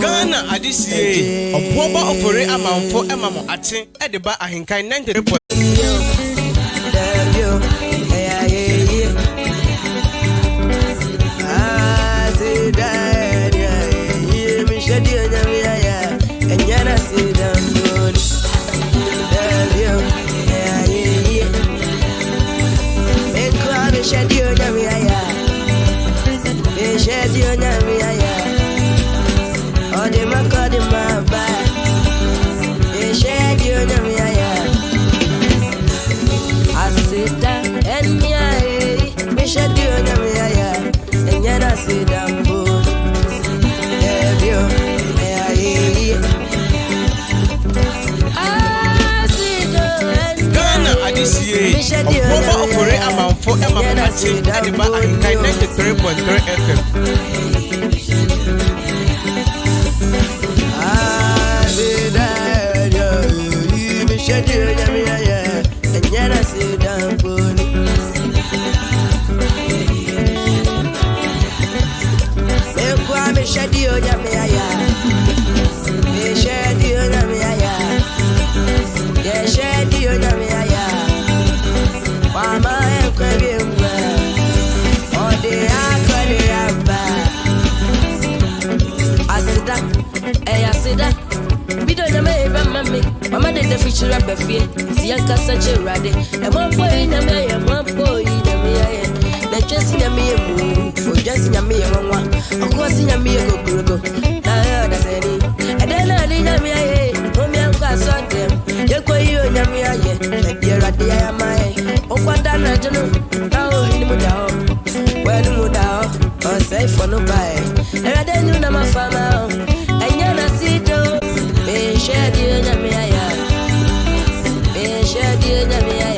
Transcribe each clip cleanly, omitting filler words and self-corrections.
Ghana adisiye Obuoba Ofori Amanfo emamo ate edeba ahinkan 93. Obuoba Ofori Amanfo emamo ate edeba ahinkan 93.3 FM. Mama did the feature of the fear, Siaka such a radi, and one boy in a may, and one boy in a may, like just in a mere moon, for just in a mere one, of course in a mere go. Now that's any, and then I did a mere, Mommy and class on them, you're quite you and a mere, like you're at the IMI, or what done I don't know, now in the Mudao, where the Mudao, or safe for no buy, and I then you know my farmer, and you're not see though. Share the Namia, share the Namia.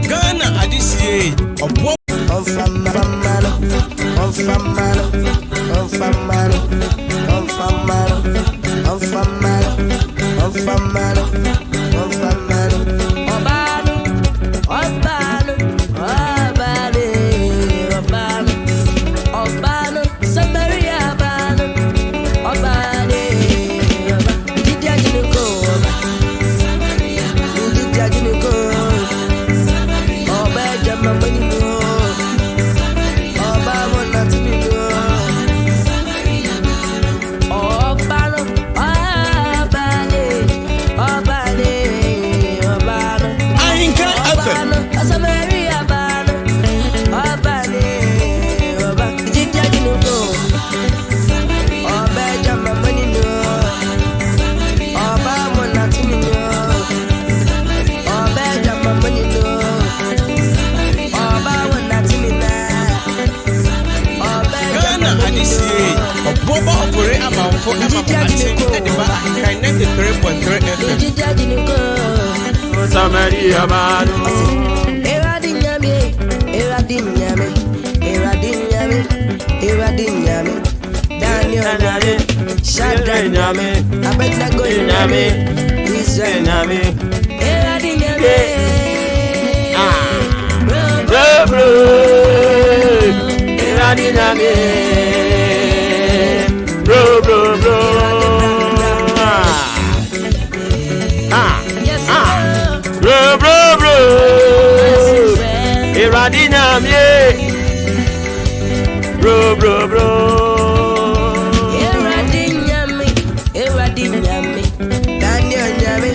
Ghana adisiye Obuoba Ofori Amanfo emamo ate edeba ahinkan 93.3 FM. Samaria manu Eradinyame Daniel Shadrach Abednego Israel Eradinyame bro Eradinyame bro bro Eradinyame bro Eradinyame Daniel Nyame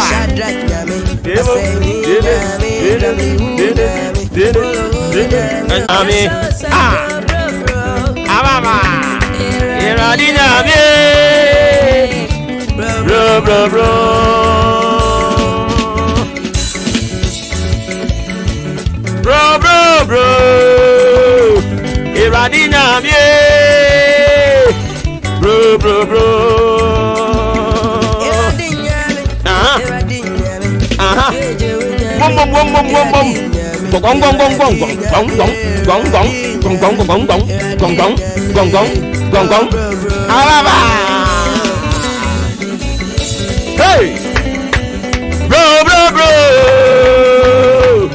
Shadrach Nyame Eradinyame bro Eradinyame bro Hey, bro.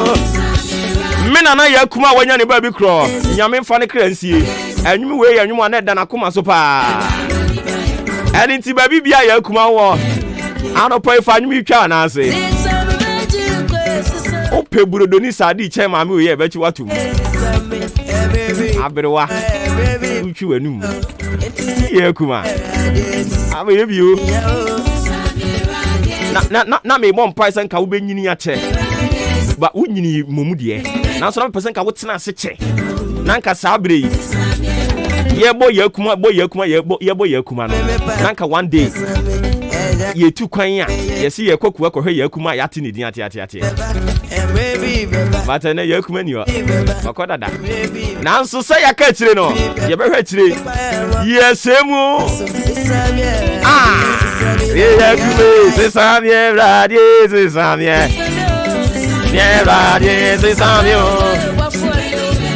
na ya kuma wanya ne ba bi kro nyame mfa ne kransie anwum we ya anwum na da na koma so pa ani ti ba bi bia ya kuma wo anopo fa anwum twa na ase o peburodo ni sadi che ma me we ye ba chi watum abrewa uchi wanum ya kuma aba ye bio na me bom price nka wo benyini ya che ba unyini momudie na so na person ka wo tena ase che na nka sabre yi yebo yakuma no na nka one day ye tu kwan ya yesi ye kokuwa kohwe yakuma ya te ne din ate bata na yakuma ni o makoda da na nso se ya ka chire no ye behwe chire yesemu ye yakuma se samye radie se samye Never did this on you.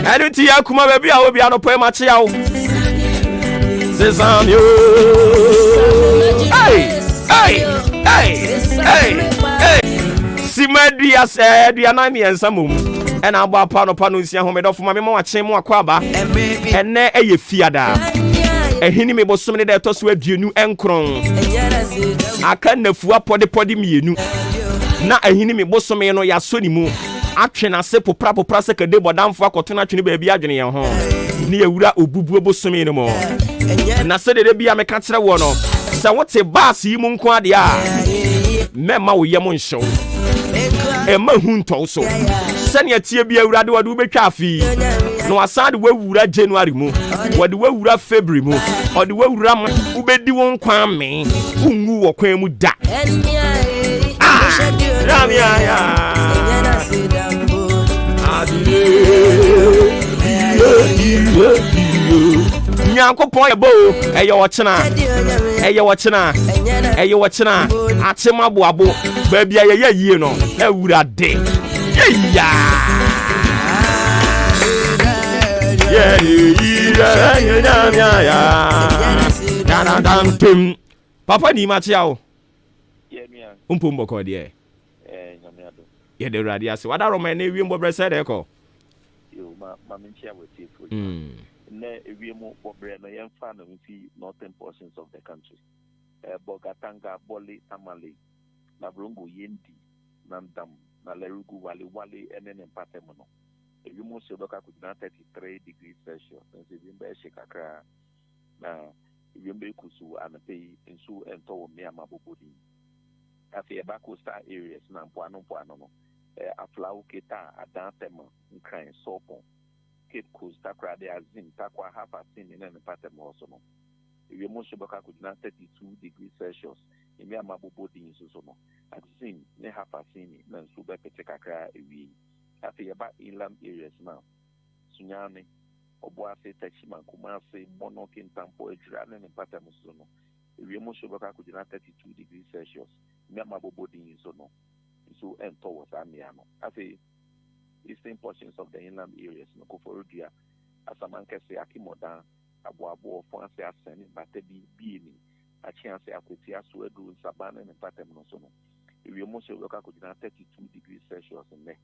I don't see Akuma baby. I will be on a poem at you. This on you. Hey. Simedia said, we are not me and some and I'm about Panopanusia home off my mama Chemo Aquaba and ne a fiada. A hinny was so many that toss with you new and cron. I can't afford podi me. Na ahini me bosome no ya so ni mu atwe na se popra se kade bodamfo akotena twene ba bia adwene ye ho ni ewura obubu bosome no mo na se de bia me ka kire wo no se wote bass yi mu nko ade a mema wo yem nhyew e ma hu nto so se ne tie bia ewura de wode betwa afi no asade wawura January mu wode wawura February mu wode wawura ubedi won kwan me ungu wo kwan mu da Nyankopon ye bo eye wo chena atema boabo ba bia ye yie no awurade ya papa ni ma chiao umpumbo ko de ye de radio se wada roma na ewiembo brese de ko yo ma menchia we fu na ewiemo bobre no yemfa na mfi northern portions of the country bogatanga boli amale na brongo yendi nandam na lerugu wale enen patemo no ewiemo se doka ku 33 degrees Celsius nse bimba shikakra na ewiembe kusu anapei ensu ento me amabobodi afi eba coastal areas na mpoano no aflau keta adantema nkran sopon Cape Coast takra de azim takwa hafa sin in ne pattern also no we mo so baka ku 32 degrees Celsius emi amabobodi nso no azim ne hafa sin na nso be pete kakra ewi afi eba inland areas na sunyane oboase tachima kumase mono kintampo ejura ne pattern so no we mo so baka ku 32 degrees Celsius emi amabobodi nso no so ento was amiano afi eastern portions of the inland areas no ko forudia asamanke se akimodan aboabo fonse aseni batebi bieni achianse akweti aso edu sabana ne patem no so no ewie mo se loka ko 32 degrees Celsius ne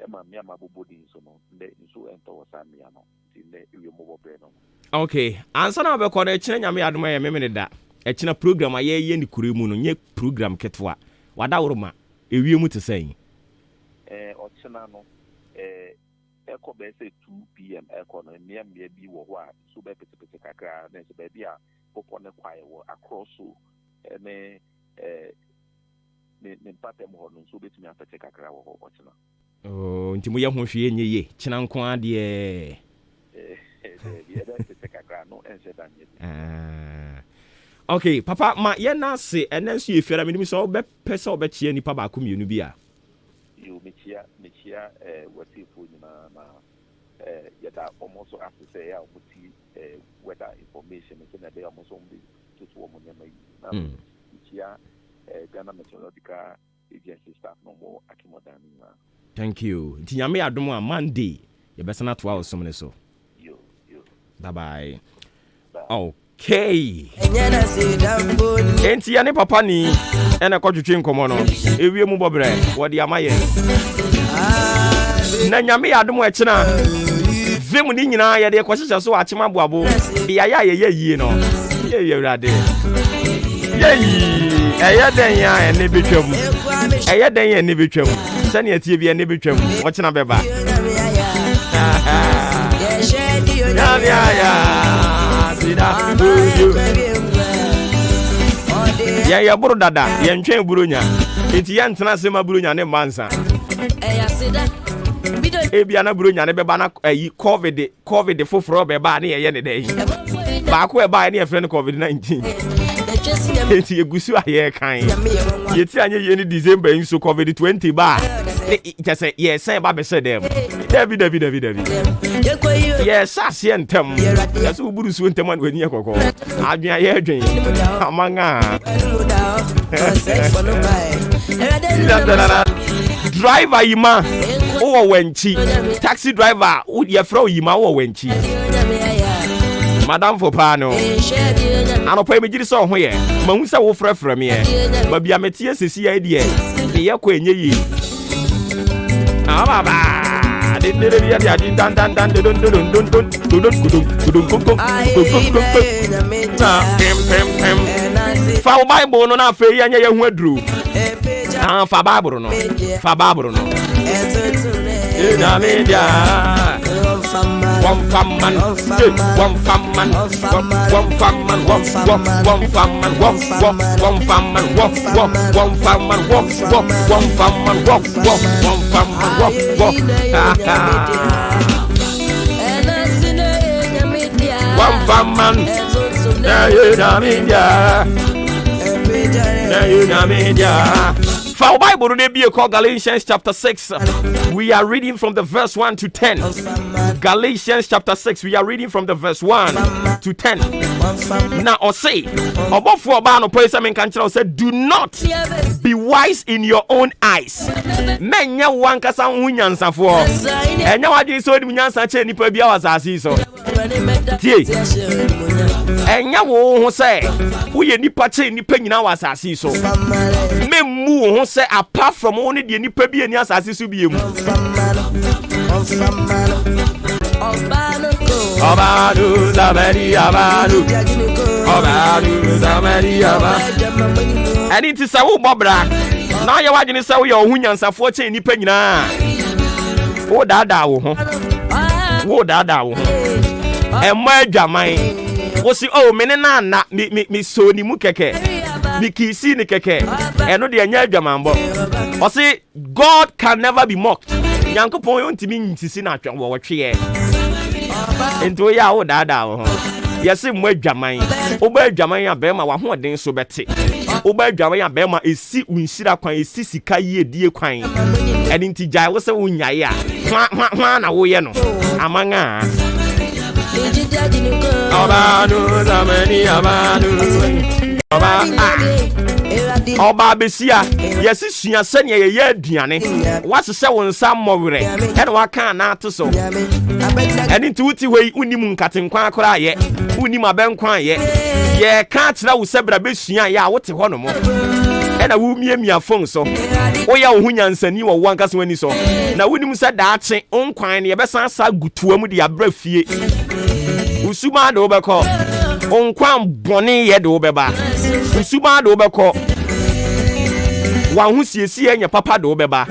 ema mia mabobodi so no nde so ento was amiano ti ne ewie mo bobre no okay ansa na be ko na chine nyame adoma ye memene da e china program aye ni kuremu no nye program ketwa wada woroma ewie mu tesai ochina no eko be say 2 pm eko no mia bi wo ho a so be pete kakra na se be bia popo ne kwae wo across so ne patem ho no so betumi afete kakra wo ho ochina nti mo ye ho hwe nye ye china nko ade ye da pete kakra no ense danye okay papa ma ye na se enenso ye fiara menim so be pesa obechie nipa ba ko mienu bia yo mechia watifu na yada almost as say ya muti weather information in the day almost on the to woman na mechia Ghana Meteorological Agency staff no more akimodan na thank you nti nyame adom a Monday ye besana to awo somne so yo bye bye okay enti ya ne papa ni ena kwatwetwe nkomo no ewie mu bobre wodi amaye na nyame ya adom e chena vemu ni nyina ye de kwahyehyɛ so achema boabo ya ye yie no ye wrade ye eye den ya ene betwam eye den ya ene betwam sɛ ne atie bi ene betwam wo chena beba ya buru dada ya ntwen burunya enti ya ntena se ma burunya ne mansa ebia na burunya ne beba na covid foforo beba na ye ne dai ba ko e ba ne efre ne covid-19 enti egusu aye kan yeti anye ye ni December in so covid-20 ba just yes say ba be say dem David yes asie ntem yes uburu su ntem an wani akoko adwen aye adwen amanga driver yima wo wenchi taxi driver ye fro yima wo wenchi madam for pano anopa emejiri so ho ye mahu se wo frefre me e ba bia metie sesi ya die ye ko enye yi baba de dia dia dan fa Bible no na fe ya nya ye hu aduru fa Bible no na media one famman For Bible today be called Galatians chapter 6. We are reading from the verse 1 to 10. Galatians chapter 6. We are reading from the verse 1 to 10. Now or say, said, do not be wise in your own eyes. Menya wankasa hunyansa for. Enya wadi so di munyansa che nipa bia wasasi so. Tie. Enya wo ho say, wo ye nipa che nipa nyina wasasi so. Memu ho say apart from only the nipa bi ani asase so bi emu. Obadu zamani abadu. Obadu zamani abadu. Ani ti sa wo bobra. Na ye wadwene sa wo ye ohunyansafo che nipa nyina. Wo dada wo ho. Wo dada wo ho. Emma adwaman. Wo si oh me ne na me so ni mu keke. Nikisi ni keke eno de anya adwamanbo o say God can never be mocked yankopon yontimi ntisi na atwa wo tweye ento ya wo dada wo yesi mo adwaman oba adwaman ya bema wa hoden so bete oba adwaman ya bema esi unhira kwan esi sika ye die kwan eni nti jai wo se unyaye a hwa na wo ye no amanga abanu zamani abanu Oba besia yesi sua sene ye aduane wasese wonsa mmowre ene waka na ato so ene nti wuti wei unim nkatenkwan akora ye unim abenkwan ye ka kira wo sebra besua ye a wote ho no mo ena wo miamia fon so oya wo hunyansani wo wankase wani so na wunim se daache onkwan ne ye besan sa gutua mu de abra fie usuma de obekọ onkwan boni ye de obeba usuma de obekọ wan husiesi enya papa de obeba.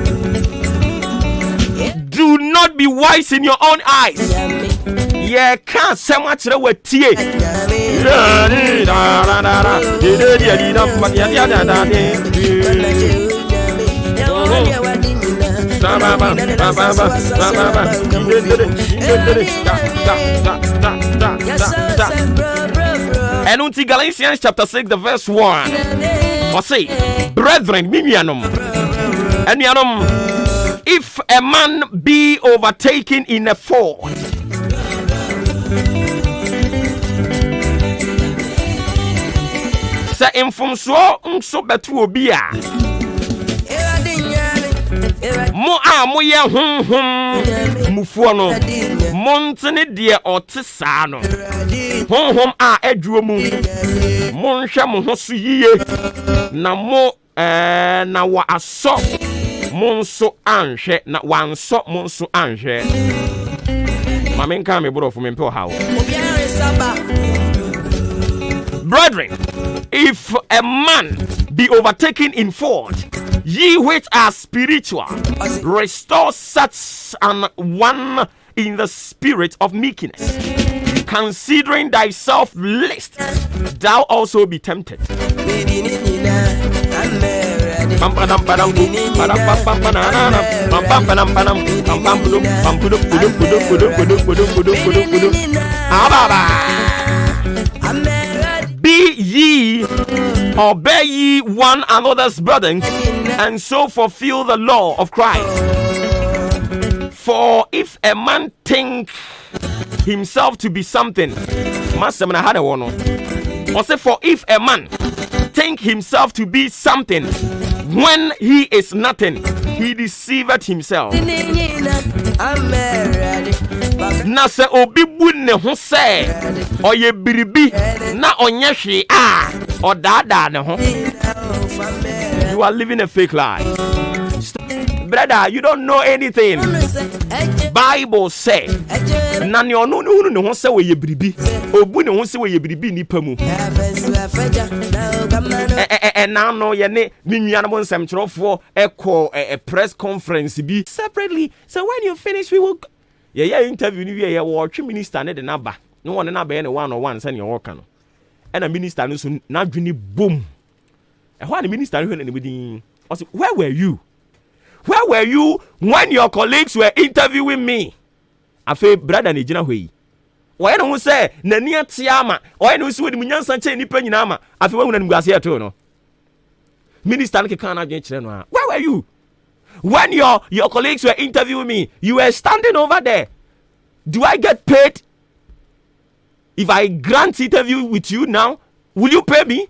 Do not be wise in your own eyes. Ye can't say much watie. And until Galatians chapter 6, the verse 1, or say, brethren, mimianum, and yanum, if a man be overtaken in a fault, say infumso unso betu obia. Mo a mo ye mufuo no montene de otisa no honhom a adwo mu monhwe mo ho so yiye na mo na wa aso monso anhwe na wanso monso anhwe mame nka me bro for me mpe how. Brethren, if a man be overtaken in fault, ye which are spiritual, restore such an one in the spirit of meekness, considering thyself lest thou also be tempted. Be ye, obey ye one another's burdens, and so fulfill the law of Christ. For if a man think himself to be something, or say, for if a man think himself to be something when he is nothing, he deceiveth himself. Na se obi bu ne ho se oye biribi na onye hwe a odada ne ho. You are living a fake life. Brother, you don't know anything. Bible say na ne onu hunu ne ho se oye biribi obu ne ho se oye biribi nipa mu. Na no ye ne minua no nsem kyerofo eko a press conference bi separately. So when you finish we will yeah interview ni we watch minister ne de naba no one na be ne 101 say ne work no and a minister no so na dwene boom e ho an minister no ne bedin I say where were you when your colleagues were interviewing me? Afa brother ne gina hoi why no say nani atiama why no so nim nyansa che nipa nyina ama afa wa hunanum guase eto no minister no ke kan na dwen kire no where were you when your colleagues were interviewing me? You were standing over there. Do I get paid? If I grant interview with you now, will you pay me?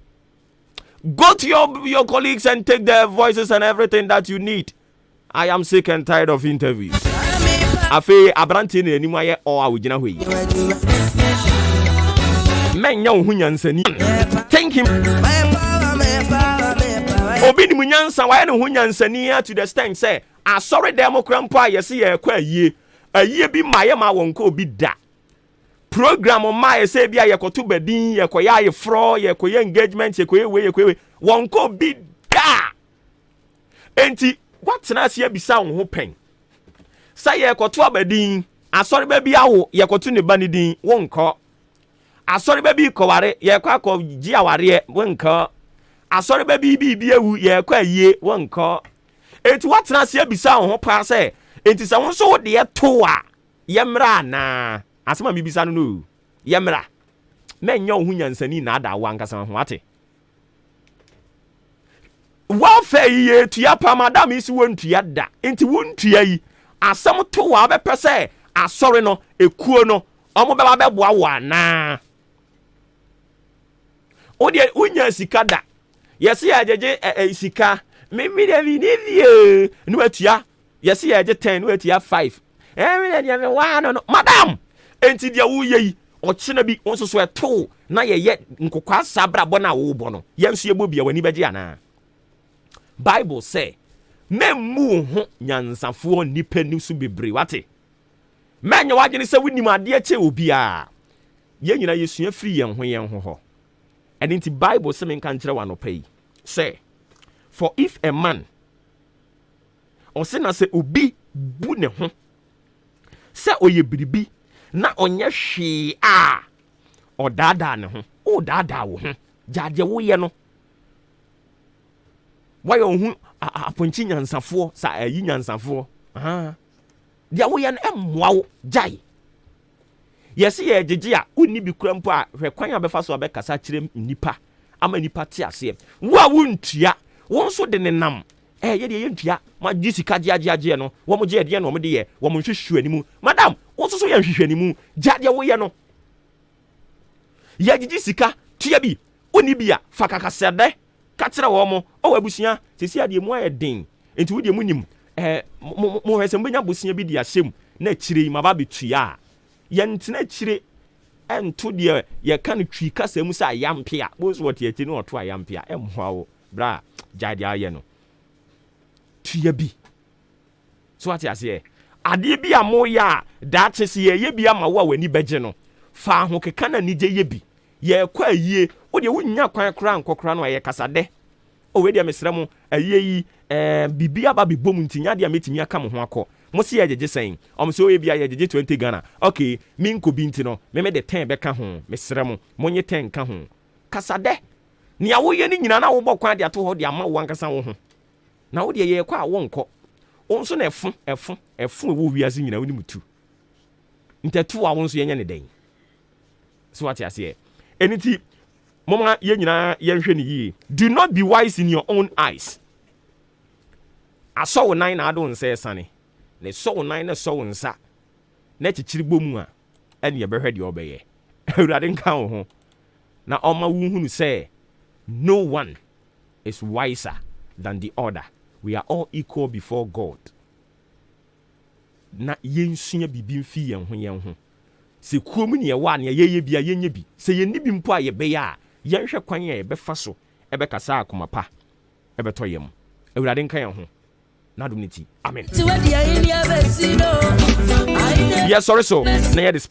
Go to your colleagues and take their voices and everything that you need. I am sick and tired of interviews. Afe abranti ne animu aye o awugina hoi. Menya wo hunyansani. Thank him. Obi ni munyansa wa ne hunyansani to the stand say asori demokrampa yesi ye kwa ayie bi maye ma wonko obi da. Program ma yesi bia ye koto badin ye koya ye fro ye koya engagement ye koya wonko bi da. Enti what na se bisa wo ho pen. Say ye koto abadin asori ba bia wo ye koto ne bani din wonko. Asori ba bi koware ye kwa ko gi aware wonko. Asori baby ewu ye kwa yie wonko enti watena se abisa ho pa se enti se won so de to a yemra na asema mi bisa no yemra mennya ho nyansani na ada wa nkasa ho ate wa fa ye tua pa madam isi wontua da enti wontua yi asem to wa be pese asori no ekuo no omo be ba be boa wa na odi unya sika da. Yes, yeah, sika. Maybe they need no atia. Yes, yeah, 10, no atia 5. Madam! Enti dia wo ye o china bi won so 2 na ye nkokwa sabra bona wo bono. Yenso ye bobia wani beje ana. Bible say, "Memmu ho nyansafo nipa ni su bebre wate." Menye wagene se wonim ade ache obi a. Ye nyina yesua firi yen ho. And in the Bible, some can tell one pay. Say, for if a man or say na say obi bu ne ho, say oye biribi na onye hwe a or dada ne ho, o dada wo ho, jaje wo ye no. Why on aponchi nyansafo sa ayi nyansafo. Dia wo ye no emwa wo jai. Yes, ye jeje a onni bi kurampo a hwekwan abefa so abekasa kire nipa ama nipa te ase wo a wontua won so de ne nam ye de ye ntua ma gisika giagiage no wo mo je de no mo de ye wo mo hwehwe animu madam wo so ye hwehwe animu jade wo ye no ye gisika tua bi onni bi a fakakasede ka kire wo mo o abusia sesi ade mu aye den enti wo de mu nim mo hwese mbenya busia bi de asem na kire ma ba betua yentena kire ento de ye kan twi kasa mu sa yampia bo so wote ati no oto yampia emhoa wo bra jade aye no tuya bi So what you say? Ade bi a moya that is ye bi ama wo wani beje no. Fa ho keka na nije ye bi. Ye kwa yie, wo de wonya kwan kra nkokra no ye kasade. O we de mesra mu aye yi bibi aba bi bom ntinya de ametimi aka mo ho akọ. Mo se ye jeje sen. Om se o ye bi ye jeje 20 Ghana. Okay, mi nko bi nti no, me de 10 beka ho, mesra mu. Monye 10 ka ho. Kasade. Ni awo ye ni nyina na wo bọ kwan de ato ho de ama wo ankasa wo ho. Na wo de ye kwa wo nkọ. Onso na efun wo wiase nyina woni mutu. Ntetu a wonso yenya ne den. So what you say? Eniti mama ye nyina ye hwe ne yi. Do not be wise in your own eyes. Aso wo nan na ado nsa esane. Ne so wo nan na so wo nsa. Na chichiri bomu a ene ye behwe de obeye. Awurade nka wo ho. Na oma wu hunu say no one is wiser than the other. We are all equal before God. Na yensunya bibi mfi yen ho. Se kuomu ne yewa ne yeye bia yenye bi. Se yenni bi mpo a ye be ya, yenhwe kwan ye be fa so, ebe kasa akoma pa. Ebe to yem. Awurade nka yen ho. Na dum niti. Amen. Yes, sorry so. Na ye